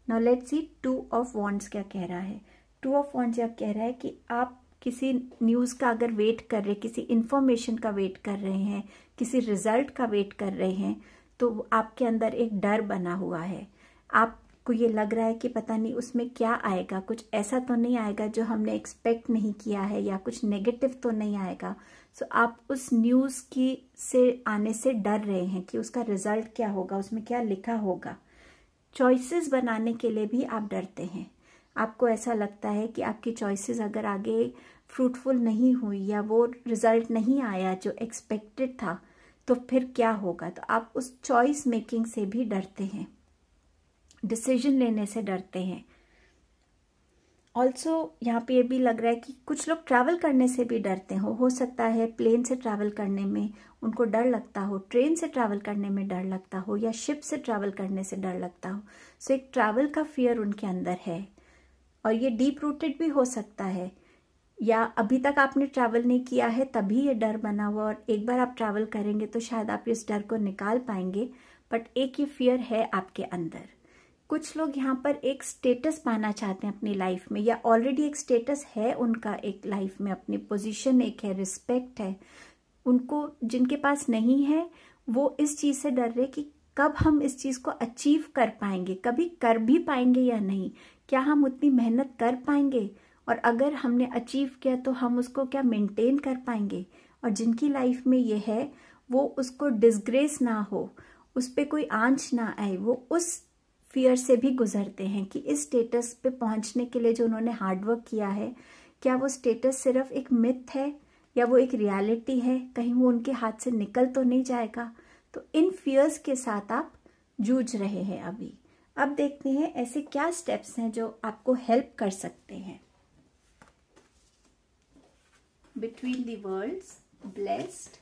Now let's see two of wands क्या कह रहा है। टू ऑफ वॉन्ड्स यह कह रहा है कि आप किसी न्यूज़ का अगर वेट कर रहे, किसी इंफॉर्मेशन का वेट कर रहे हैं, किसी रिजल्ट का वेट कर रहे हैं, तो आपके अंदर एक डर बना हुआ है। आपको ये लग रहा है कि पता नहीं उसमें क्या आएगा, कुछ ऐसा तो नहीं आएगा जो हमने एक्सपेक्ट नहीं किया है, या कुछ नेगेटिव तो नहीं आएगा। सो आप उस न्यूज़ की से आने से डर रहे हैं कि उसका रिजल्ट क्या होगा, उसमें क्या लिखा होगा। चॉइसेस बनाने के लिए भी आप डरते हैं, आपको ऐसा लगता है कि आपकी चॉइसेस अगर आगे फ्रूटफुल नहीं हुई या वो रिजल्ट नहीं आया जो एक्सपेक्टेड था, तो फिर क्या होगा। तो आप उस चॉइस मेकिंग से भी डरते हैं, डिसीजन लेने से डरते हैं। ऑल्सो यहाँ पे ये भी लग रहा है कि कुछ लोग ट्रैवल करने से भी डरते हो सकता है प्लेन से ट्रैवल करने में उनको डर लगता हो, ट्रेन से ट्रैवल करने में डर लगता हो, या शिप से ट्रैवल करने से डर लगता हो। सो एक ट्रैवल का फियर उनके अंदर है, और ये डीप रूटेड भी हो सकता है, या अभी तक आपने ट्रैवल नहीं किया है तभी ये डर बना हुआ, और एक बार आप ट्रैवल करेंगे तो शायद आप इस डर को निकाल पाएंगे। बट एक ये फियर है आपके अंदर। कुछ लोग यहाँ पर एक स्टेटस पाना चाहते हैं अपनी लाइफ में, या ऑलरेडी एक स्टेटस है उनका एक लाइफ में, अपनी पोजीशन एक है, रिस्पेक्ट है उनको, जिनके पास नहीं है वो इस चीज़ से डर रहे कि कब हम इस चीज़ को अचीव कर पाएंगे, कभी कर भी पाएंगे या नहीं, क्या हम उतनी मेहनत कर पाएंगे, और अगर हमने अचीव किया तो हम उसको क्या मेंटेन कर पाएंगे। और जिनकी लाइफ में ये है वो उसको डिसग्रेस ना हो, उस पर कोई आंच ना आए, वो उस फियर से भी गुजरते हैं कि इस स्टेटस पे पहुंचने के लिए जो उन्होंने हार्डवर्क किया है, क्या वो स्टेटस सिर्फ एक मिथ है या वो एक रियलिटी है, कहीं वो उनके हाथ से निकल तो नहीं जाएगा। तो इन फियर्स के साथ आप जूझ रहे हैं अभी। अब देखते हैं ऐसे क्या स्टेप्स हैं जो आपको हेल्प कर सकते हैं। Between the worlds, blessed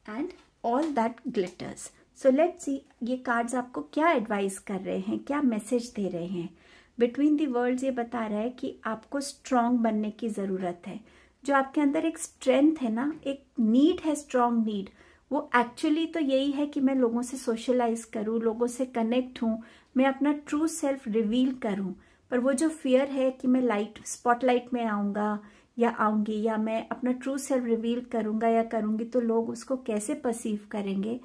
and all that glitters. So let's see ये कार्ड्स आपको क्या एडवाइस कर रहे हैं, क्या मैसेज दे रहे हैं। Between the worlds ये बता रहा है कि आपको स्ट्रांग बनने की ज़रूरत है। जो आपके अंदर एक स्ट्रेंथ है ना, एक नीड है, स्ट्रांग नीड, वो एक्चुअली तो यही है कि मैं लोगों से सोशलाइज करूँ, लोगों से कनेक्ट हूँ, मैं अपना ट्रू सेल्फ रिवील करूँ। पर वो जो फियर है कि मैं स्पॉटलाइट में आऊँगा या आऊँगी, या मैं अपना ट्रू सेल्फ रिवील करूँगा या करूँगी तो लोग उसको कैसे परसीव करेंगे,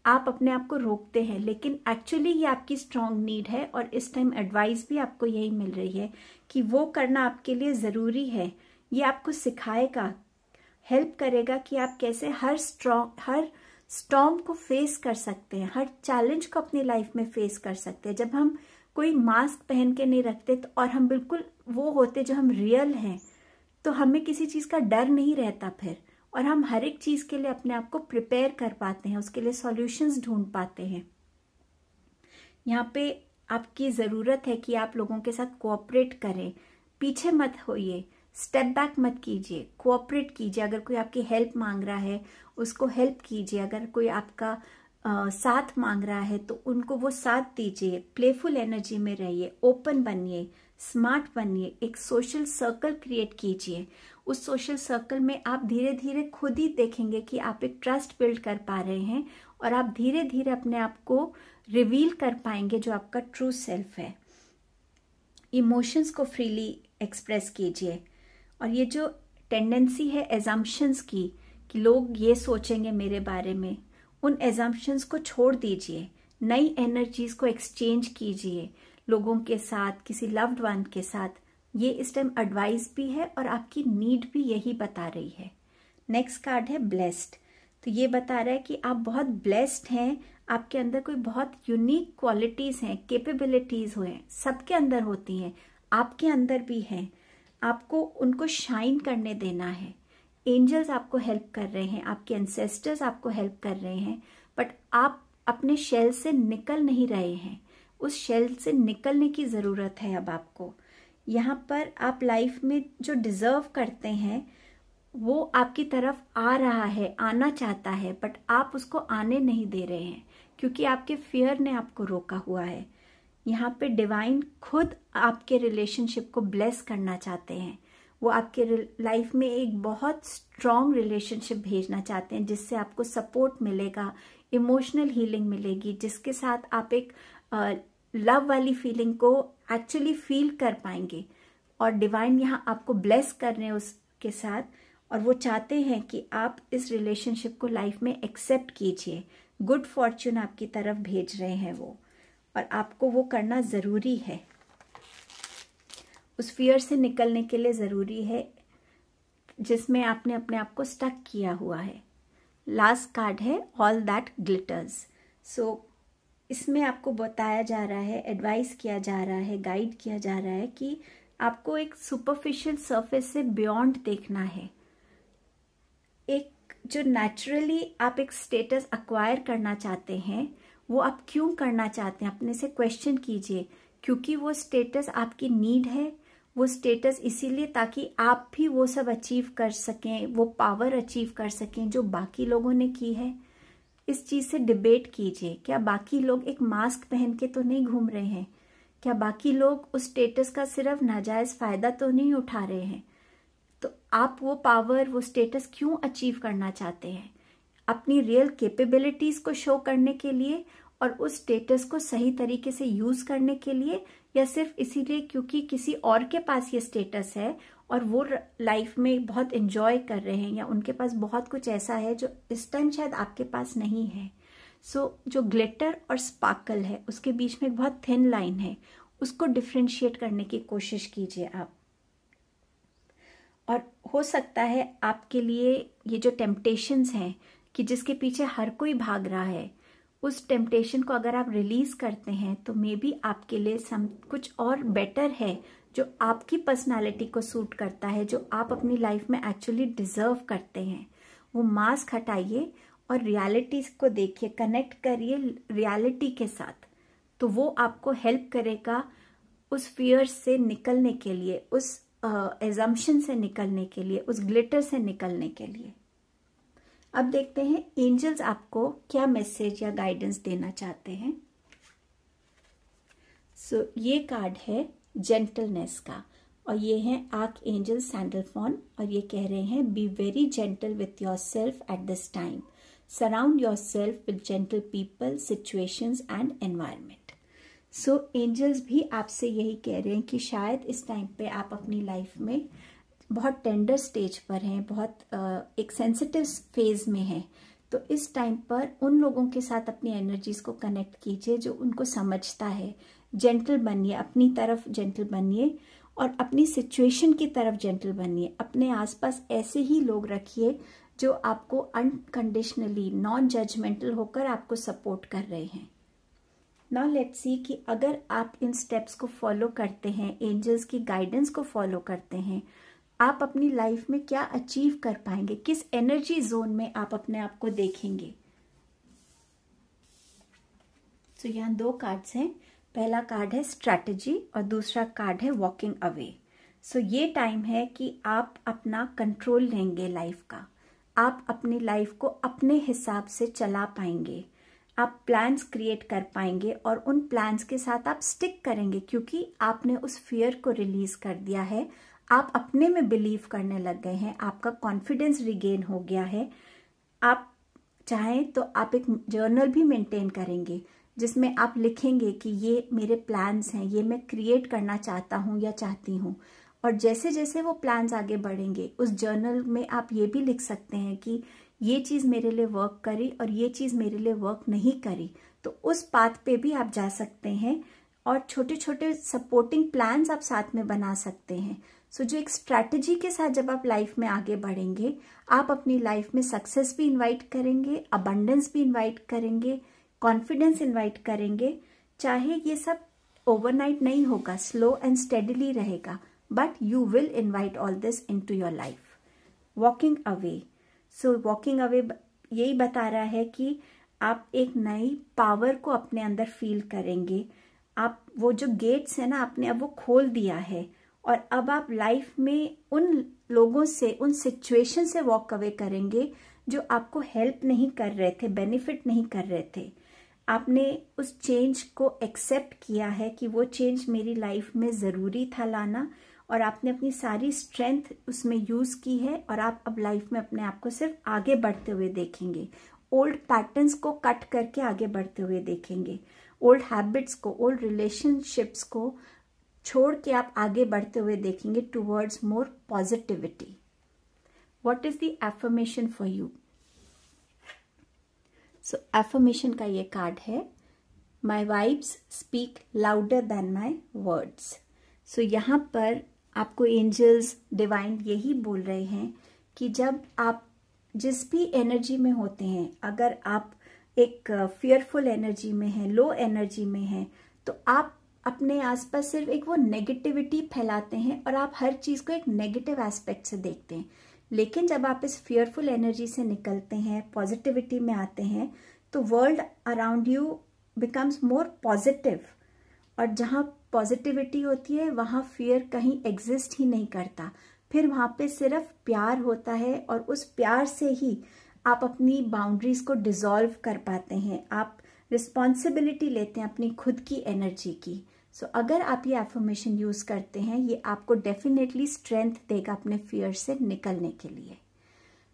आप अपने आप को रोकते हैं। लेकिन एक्चुअली ये आपकी स्ट्रांग नीड है, और इस टाइम एडवाइस भी आपको यही मिल रही है कि वो करना आपके लिए ज़रूरी है। ये आपको सिखाएगा, हेल्प करेगा कि आप कैसे हर स्टॉर्म को फेस कर सकते हैं, हर चैलेंज को अपनी लाइफ में फेस कर सकते हैं। जब हम कोई मास्क पहन के नहीं रखते तो, और हम बिल्कुल वो होते जो हम रियल हैं, तो हमें किसी चीज़ का डर नहीं रहता फिर, और हम हर एक चीज़ के लिए अपने आप को प्रिपेयर कर पाते हैं, उसके लिए सॉल्यूशंस ढूंढ पाते हैं। यहाँ पे आपकी ज़रूरत है कि आप लोगों के साथ कोऑपरेट करें, पीछे मत होइए, स्टेप बैक मत कीजिए, कोऑपरेट कीजिए। अगर कोई आपकी हेल्प मांग रहा है उसको हेल्प कीजिए, अगर कोई आपका साथ मांग रहा है तो उनको वो साथ दीजिए, प्लेफुल एनर्जी में रहिए, ओपन बनिए, स्मार्ट बनिए, एक सोशल सर्कल क्रिएट कीजिए। उस सोशल सर्कल में आप धीरे धीरे खुद ही देखेंगे कि आप एक ट्रस्ट बिल्ड कर पा रहे हैं और आप धीरे धीरे अपने आप को रिवील कर पाएंगे जो आपका ट्रू सेल्फ है। इमोशंस को फ्रीली एक्सप्रेस कीजिए और ये जो टेंडेंसी है एजम्पशंस की कि लोग ये सोचेंगे मेरे बारे में, उन एजम्पशंस को छोड़ दीजिए, नई एनर्जीज को एक्सचेंज कीजिए लोगों के साथ, किसी लव्ड वन के साथ। ये इस टाइम एडवाइस भी है और आपकी नीड भी यही बता रही है। नेक्स्ट कार्ड है ब्लेस्ड। तो ये बता रहा है कि आप बहुत ब्लेस्ड हैं, आपके अंदर कोई बहुत यूनिक क्वालिटीज हैं, कैपेबिलिटीज हुए, सबके अंदर होती हैं, आपके अंदर भी हैं। आपको उनको शाइन करने देना है। एंजल्स आपको हेल्प कर रहे हैं, आपके एंसेस्टर्स आपको हेल्प कर रहे हैं, बट आप अपने शेल से निकल नहीं रहे हैं। उस शेल से निकलने की ज़रूरत है अब आपको। यहाँ पर आप लाइफ में जो डिज़र्व करते हैं वो आपकी तरफ आ रहा है, आना चाहता है, बट आप उसको आने नहीं दे रहे हैं क्योंकि आपके फियर ने आपको रोका हुआ है। यहाँ पे डिवाइन खुद आपके रिलेशनशिप को ब्लेस करना चाहते हैं। वो आपके लाइफ में एक बहुत स्ट्रॉन्ग रिलेशनशिप भेजना चाहते हैं जिससे आपको सपोर्ट मिलेगा, इमोशनल हीलिंग मिलेगी, जिसके साथ आप एक लव वाली फीलिंग को एक्चुअली फील कर पाएंगे। और डिवाइन यहाँ आपको ब्लेस कर रहे हैं उसके साथ, और वो चाहते हैं कि आप इस रिलेशनशिप को लाइफ में एक्सेप्ट कीजिए। गुड फॉर्च्यून आपकी तरफ भेज रहे हैं वो, और आपको वो करना ज़रूरी है। उस फियर से निकलने के लिए ज़रूरी है जिसमें आपने अपने आप को स्टक किया हुआ है। लास्ट कार्ड है ऑल दैट ग्लिटर्स। सो इसमें आपको बताया जा रहा है, एडवाइस किया जा रहा है, गाइड किया जा रहा है कि आपको एक सुपरफिशियल सरफेस से बियॉन्ड देखना है। एक जो नेचुरली आप एक स्टेटस अक्वायर करना चाहते हैं वो आप क्यों करना चाहते हैं, अपने से क्वेश्चन कीजिए। क्योंकि वो स्टेटस आपकी नीड है, वो स्टेटस इसीलिए ताकि आप भी वो सब अचीव कर सकें, वो पावर अचीव कर सकें जो बाकी लोगों ने की है। इस चीज़ से डिबेट कीजिए। क्या बाकी लोग एक मास्क पहन के तो नहीं घूम रहे हैं? क्या बाकी लोग उस स्टेटस का सिर्फ नाजायज़ फ़ायदा तो नहीं उठा रहे हैं? तो आप वो पावर, वो स्टेटस क्यों अचीव करना चाहते हैं? अपनी रियल कैपेबिलिटीज़ को शो करने के लिए और उस स्टेटस को सही तरीके से यूज़ करने के लिए, या सिर्फ इसीलिए क्योंकि किसी और के पास ये स्टेटस है और वो लाइफ में बहुत एंजॉय कर रहे हैं, या उनके पास बहुत कुछ ऐसा है जो इस टाइम शायद आपके पास नहीं है। सो जो ग्लिटर और स्पार्कल है उसके बीच में एक बहुत थिन लाइन है, उसको डिफ्रेंशिएट करने की कोशिश कीजिए आप। और हो सकता है आपके लिए ये जो टेम्पटेशंस हैं कि जिसके पीछे हर कोई भाग रहा है, उस टेम्पटेशन को अगर आप रिलीज करते हैं तो मे बी आपके लिए कुछ और बेटर है जो आपकी पर्सनालिटी को सूट करता है, जो आप अपनी लाइफ में एक्चुअली डिजर्व करते हैं। वो मास्क हटाइए और रियलिटी को देखिए, कनेक्ट करिए रियलिटी के साथ, तो वो आपको हेल्प करेगा उस फियर से निकलने के लिए, उस एजम्पशन से निकलने के लिए, उस ग्लिटर से निकलने के लिए। अब देखते हैं एंजल्स आपको क्या मैसेज या गाइडेंस देना चाहते हैं। सो ये कार्ड है जेंटलनेस का, और ये है आर्क एंजल सैंडलफॉन, और ये कह रहे हैं be very gentle with your self at this time, surround your self with gentle people, situations and environment. So angels भी आपसे यही कह रहे हैं कि शायद इस टाइम पे आप अपनी लाइफ में बहुत टेंडर स्टेज पर हैं, बहुत एक सेंसिटिव फेज में हैं। तो इस टाइम पर उन लोगों के साथ अपनी एनर्जीज को कनेक्ट कीजिए जो उनको समझता है। जेंटल बनिए, अपनी तरफ जेंटल बनिए और अपनी सिचुएशन की तरफ जेंटल बनिए। अपने आसपास ऐसे ही लोग रखिए जो आपको अनकंडीशनली, नॉन जजमेंटल होकर आपको सपोर्ट कर रहे हैं। नाउ लेट्स सी कि अगर आप इन स्टेप्स को फॉलो करते हैं, एंजल्स की गाइडेंस को फॉलो करते हैं, आप अपनी लाइफ में क्या अचीव कर पाएंगे, किस एनर्जी जोन में आप अपने आप को देखेंगे। तो यहाँ दो कार्ड्स हैं, पहला कार्ड है स्ट्रैटेजी और दूसरा कार्ड है वॉकिंग अवे। सो ये टाइम है कि आप अपना कंट्रोल लेंगे लाइफ का, आप अपनी लाइफ को अपने हिसाब से चला पाएंगे, आप प्लान्स क्रिएट कर पाएंगे और उन प्लान्स के साथ आप स्टिक करेंगे, क्योंकि आपने उस फियर को रिलीज कर दिया है। आप अपने में बिलीव करने लग गए हैं, आपका कॉन्फिडेंस रिगेन हो गया है। आप चाहें तो आप एक जर्नल भी मेंटेन करेंगे जिसमें आप लिखेंगे कि ये मेरे प्लान्स हैं, ये मैं क्रिएट करना चाहता हूँ या चाहती हूँ। और जैसे जैसे वो प्लान्स आगे बढ़ेंगे, उस जर्नल में आप ये भी लिख सकते हैं कि ये चीज़ मेरे लिए वर्क करी और ये चीज़ मेरे लिए वर्क नहीं करी। तो उस पाथ पे भी आप जा सकते हैं और छोटे छोटे सपोर्टिंग प्लान्स आप साथ में बना सकते हैं। सो जो एक स्ट्रैटेजी के साथ जब आप लाइफ में आगे बढ़ेंगे, आप अपनी लाइफ में सक्सेस भी इन्वाइट करेंगे, अबंडेंस भी इन्वाइट करेंगे, कॉन्फिडेंस इन्वाइट करेंगे। चाहे ये सब ओवरनाइट नहीं होगा, स्लो एंड स्टेडीली रहेगा, but you will invite all this into your life. Walking away, so walking away यही बता रहा है कि आप एक नई पावर को अपने अंदर फील करेंगे। आप वो जो गेट्स है ना, आपने अब वो खोल दिया है और अब आप लाइफ में उन लोगों से, उन सिचुएशन से वॉक अवे करेंगे जो आपको हेल्प नहीं कर रहे थे, बेनिफिट नहीं कर रहे थे। आपने उस चेंज को एक्सेप्ट किया है कि वो चेंज मेरी लाइफ में ज़रूरी था लाना, और आपने अपनी सारी स्ट्रेंथ उसमें यूज़ की है और आप अब लाइफ में अपने आप को सिर्फ आगे बढ़ते हुए देखेंगे। ओल्ड पैटर्न्स को कट करके आगे बढ़ते हुए देखेंगे, ओल्ड हैबिट्स को, ओल्ड रिलेशनशिप्स को छोड़ के आप आगे बढ़ते हुए देखेंगे towards more positivity. What is the affirmation for you? So affirmation का ये कार्ड है, my vibes speak louder than my words. So यहाँ पर आपको एंजल्स, डिवाइन यही बोल रहे हैं कि जब आप जिस भी एनर्जी में होते हैं, अगर आप एक फियरफुल एनर्जी में हैं, लो एनर्जी में हैं, तो आप अपने आसपास सिर्फ एक वो नेगेटिविटी फैलाते हैं और आप हर चीज़ को एक नेगेटिव एस्पेक्ट से देखते हैं। लेकिन जब आप इस फियरफुल एनर्जी से निकलते हैं, पॉजिटिविटी में आते हैं, तो world around U becomes more positive. और जहाँ पॉजिटिविटी होती है वहाँ फियर कहीं एग्जिस्ट ही नहीं करता, फिर वहाँ पे सिर्फ प्यार होता है और उस प्यार से ही आप अपनी बाउंड्रीज को डिसॉल्व कर पाते हैं, आप रिस्पॉन्सिबिलिटी लेते हैं अपनी खुद की एनर्जी की। सो अगर आप ये एफर्मेशन यूज़ करते हैं, ये आपको डेफिनेटली स्ट्रेंथ देगा अपने फियर से निकलने के लिए।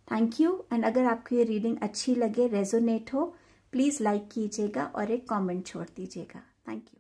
Thank you. एंड अगर आपको ये रीडिंग अच्छी लगे, रेजोनेट हो, प्लीज़ लाइक कीजिएगा और एक कमेंट छोड़ दीजिएगा। Thank you.